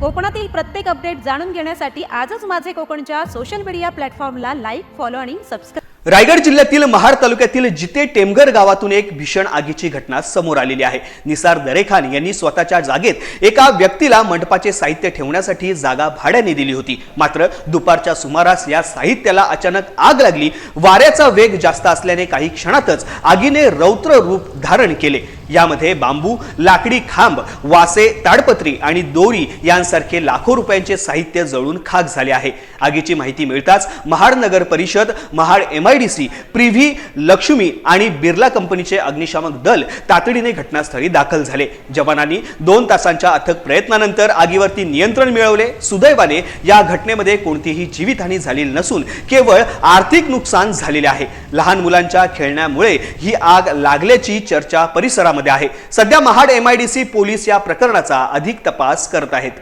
कोकणातील प्रत्येक अपडेट जाणून घेण्यासाठी आजच माझे कोकणच्या सोशल मीडिया प्लॅटफॉर्मला लाईक, फॉलो आणि सबस्क्राइब। रायगड जिल्ह्यातील महाड तालुक्यातील जिते टेमघर गावातून एक भीषण आगीची घटना समोर आलेली आहे। निसार दरेखान यांनी स्वतःच्या जागेत एका व्यक्तीला मंडपाचे साहित्य ठेवण्यासाठी जागा भाड्याने दिली होती। मात्र दुपारच्या सुमारास या साहित्याला अचानक आग लागली। वाऱ्याचा वेग जास्त असल्याने काही क्षणातच आगीने रौद्र रूप धारण केले। यामध्ये बांबू, लाकडी खांब, वासे, ताडपत्री आणि दोरी यांसारखे लाखो रुपयांचे साहित्य जळून खाक झाले आहे। आगीची माहिती मिळताच महाड नगर परिषद, महाड MIDC, प्रिव्ही, लक्ष्मी आणि बिर्ला कंपनीचे अग्निशामक दल तातडीने घटनास्थळी दाखल झाले। जवानांनी 2 तासांच्या अथक प्रयत्नानंतर आगीवरती नियंत्रण मिळवले। सुदैवाने या घटनेमध्ये कोणतीही जीवितहानी झालेली नसून केवळ आर्थिक नुकसान झालेले आहे। लहान मुलांच्या खेळण्यामुळे ही आग लागल्याची चर्चा परिसरामध्ये आहे। सध्या महाड MIDC पोलीस या प्रकरणाचा अधिक तपास करत आहेत।